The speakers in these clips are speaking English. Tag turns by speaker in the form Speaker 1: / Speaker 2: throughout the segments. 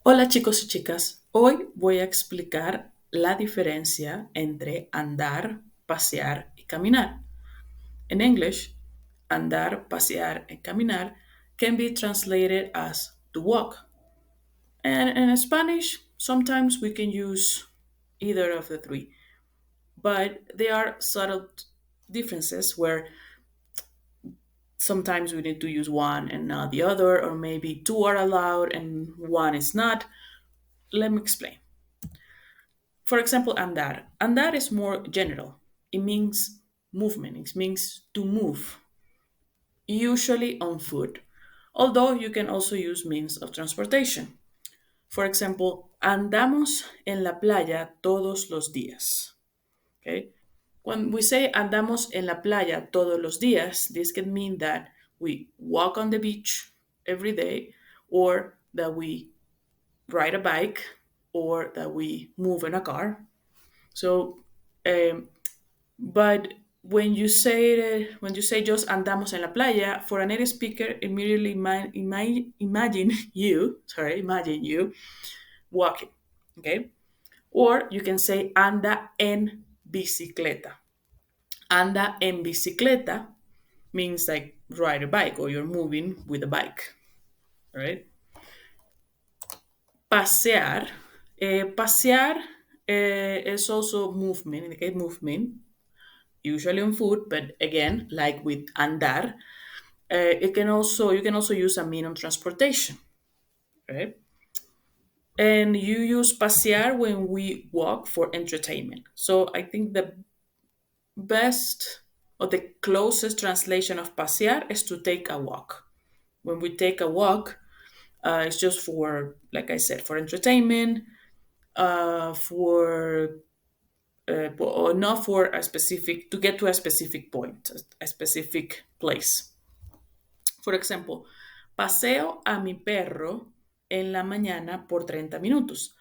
Speaker 1: Hola chicos y chicas, hoy voy a explicar la diferencia entre andar, pasear y caminar. In English, andar, pasear, and caminar can be translated as to walk. And in Spanish, sometimes we can use either of the three, but there are subtle differences where sometimes we need to use one and not the other, or maybe two are allowed and one is not. Let me explain. For example, andar. Andar is more general. It means movement, it means to move, usually on foot, although you can also use means of transportation. For example, andamos en la playa todos los días. Okay? When we say andamos en la playa todos los días, this can mean that we walk on the beach every day, or that we ride a bike, or that we move in a car. So um, But when you say just andamos en la playa, for a native speaker, immediately imagine you walking, okay? Or you can say anda en bicicleta. Anda en bicicleta means like ride a bike or you're moving with a bike, right? Pasear, pasear is also movement, indicate movement, usually on foot, but again, like with andar, you can also use a mean of transportation, right? And you use pasear when we walk for entertainment. So I think the best or the closest translation of pasear is to take a walk. When we take a walk, it's just for, like I said, for entertainment, for or not for a specific to get to a specific point, a specific place. For example, paseo a mi perro en la mañana por 30 minutos.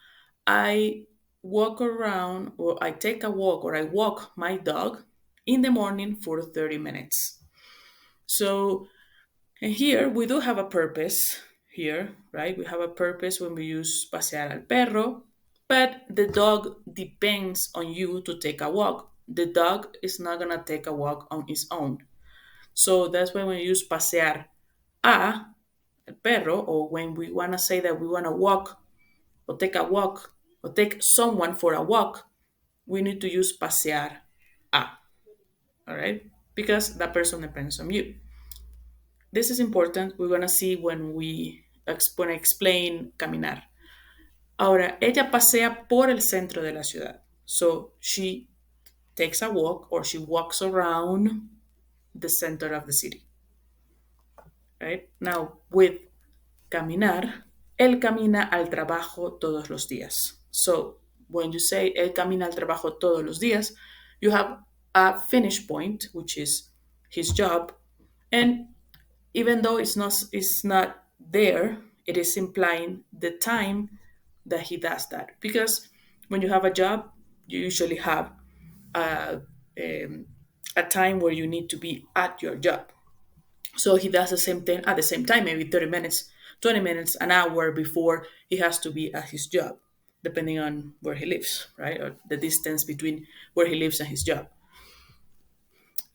Speaker 1: I walk around, or I take a walk, or I walk my dog in the morning for 30 minutes. So, and here we do have a purpose here, right? We have a purpose when we use pasear al perro, but the dog depends on you to take a walk. The dog is not going to take a walk on its own. So that's when we use pasear a el perro, or when we want to say that we want to walk or take a walk or take someone for a walk, we need to use pasear a, all right? Because that person depends on you. This is important. We're going to see when we when I explain caminar. Ahora, ella pasea por el centro de la ciudad. So she takes a walk, or she walks around the center of the city. Right? Now, with caminar, él camina al trabajo todos los días. So, when you say él camina al trabajo todos los días, you have a finish point, which is his job. And even though it's not there, it is implying the time that he does that. Because when you have a job, you usually have a, a time where you need to be at your job. So he does the same thing at the same time, maybe 30 minutes, 20 minutes, an hour before he has to be at his job, depending on where he lives, right? Or the distance between where he lives and his job.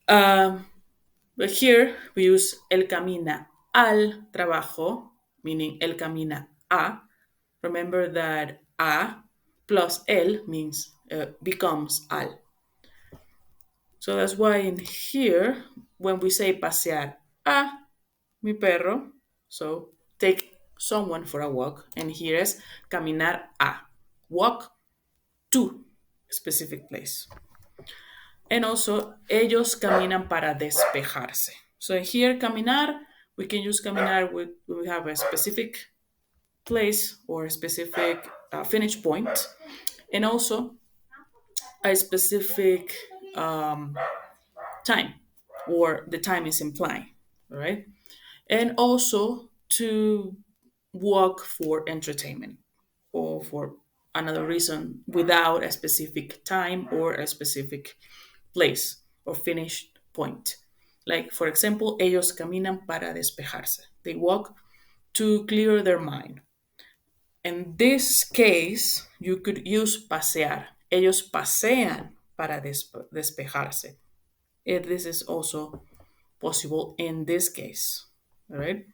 Speaker 1: But here we use él camina al trabajo, meaning él camina a. Remember that a plus él means becomes al. So that's why in here, when we say pasear a mi perro, so take someone for a walk, and here is caminar a, walk to a specific place. And also, ellos caminan para despejarse. So here, caminar, we can use caminar when we have a specific place or a specific finish point, and also a specific time, or the time is implying, all right? And also to walk for entertainment or for another reason without a specific time or a specific place or finished point. Like, for example, ellos caminan para despejarse. They walk to clear their mind. In this case, you could use pasear. Ellos pasean para despejarse. This is also possible in this case. All right.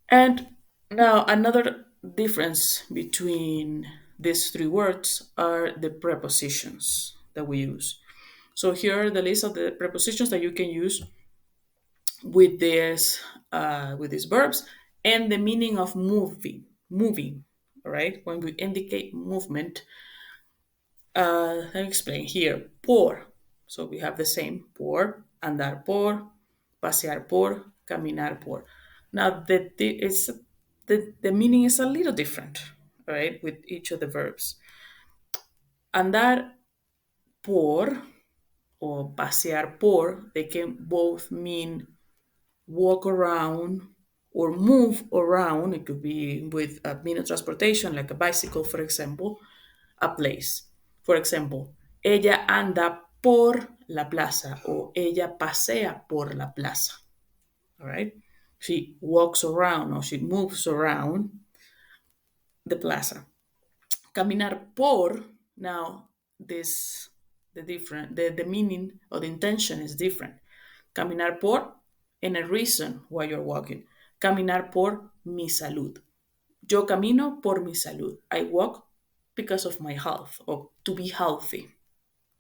Speaker 1: And now another difference between these three words are the prepositions that we use. So here are the list of the prepositions that you can use with these verbs and the meaning of moving. All right, when we indicate movement, let me explain here. Por, so we have the same por, andar por, pasear por, caminar por. Now the meaning is a little different, right, with each of the verbs. Andar por or pasear por, they can both mean walk around or move around. It could be with a mean of transportation, like a bicycle, for example, a place. For example, ella anda por la plaza or ella pasea por la plaza. All right? She walks around or she moves around the plaza. Caminar por, now this the meaning or the intention is different. Caminar por and a reason why you're walking. Caminar por mi salud. Yo camino por mi salud. I walk because of my health or to be healthy.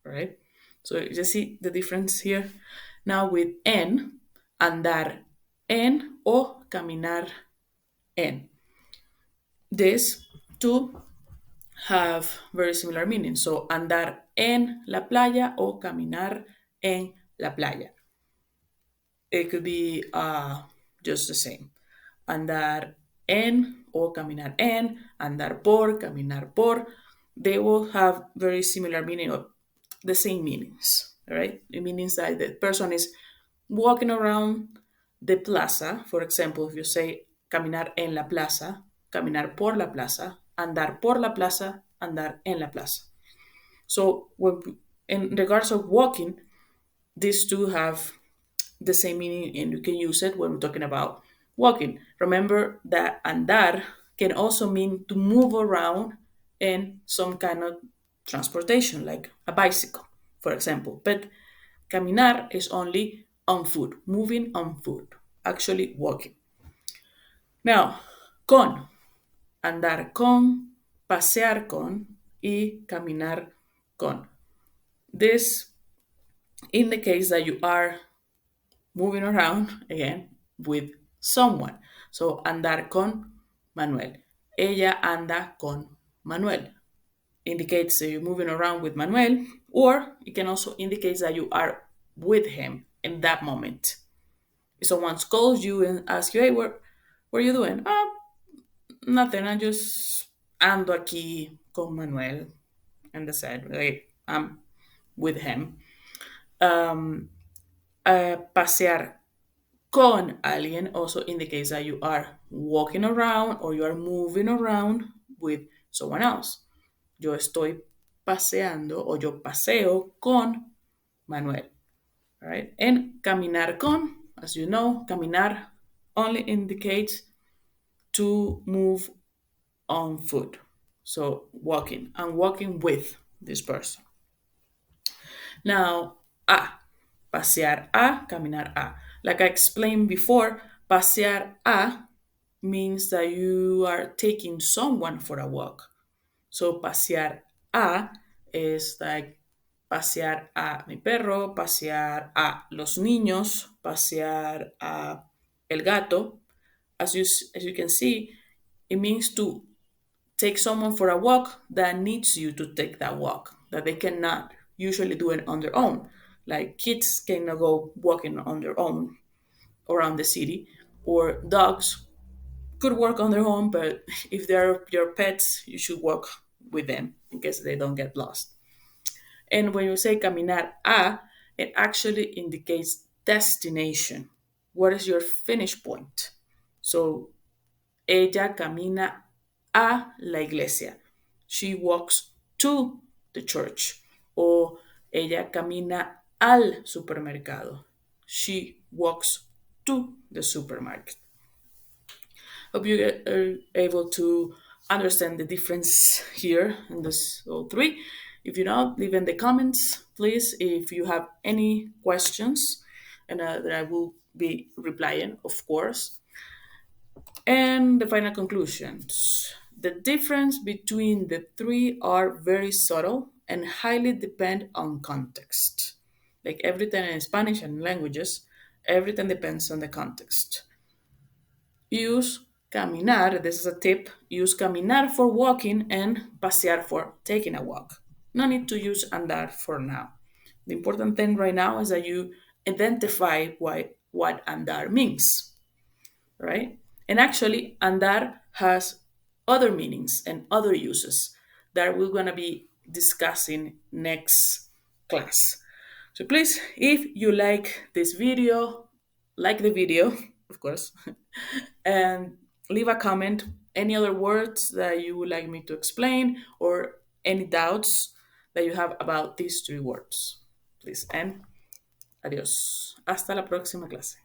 Speaker 1: Right? So you see the difference here. Now with en, andar en o caminar en. These two have very similar meanings. So andar en la playa o caminar en la playa. It could be just the same. Andar en o caminar en, andar por, caminar por. They will have very similar meaning or the same meanings, right? It means that the person is walking around the plaza. For example, if you say caminar en la plaza, caminar por la plaza, andar por la plaza, andar en la plaza. So in regards of walking, these two have the same meaning and you can use it when we're talking about walking. Remember that andar can also mean to move around in some kind of transportation, like a bicycle, for example. But caminar is only on foot, moving on foot, actually walking. Now, con, andar con, pasear con, y caminar con. This indicates that you are moving around again with someone. So, andar con Manuel. Ella anda con Manuel. Indicates that you're moving around with Manuel, or it can also indicate that you are with him in that moment. If someone calls you and asks you, hey, what are you doing? Nothing. I just ando aquí con Manuel. And that's it. Like, I'm with him. Pasear con alguien also indicates that you are walking around or you are moving around with someone else. Yo estoy paseando o yo paseo con Manuel. All right? And caminar con, as you know, caminar only indicates to move on foot. So walking. I'm walking with this person. Now, pasear caminar a. Like I explained before, pasear a means that you are taking someone for a walk. So pasear a is like pasear a mi perro, pasear a los niños, pasear a el gato. As you can see, it means to take someone for a walk that needs you to take that walk, that they cannot usually do it on their own. Like kids cannot go walking on their own around the city, or dogs could work on their own, but if they're your pets, you should walk with them in case they don't get lost. And when you say caminar a, it actually indicates destination. What is your finish point? So, ella camina a la iglesia. She walks to the church. O ella camina al supermercado. She walks to the supermarket. Hope you are able to understand the difference here in this all three. If you not, leave in the comments, please, if you have any questions, and that I will be replying, of course. And the final conclusions. The difference between the three are very subtle and highly depend on context. Like everything in Spanish and languages, everything depends on the context. Use caminar, this is a tip, use caminar for walking and pasear for taking a walk. No need to use andar for now. The important thing right now is that you identify what andar means, right? And actually, andar has other meanings and other uses that we're going to be discussing next class. So please, if you like this video, like the video, of course, and leave a comment. Any other words that you would like me to explain or any doubts that you have about these three words, please. And adiós. Hasta la próxima clase.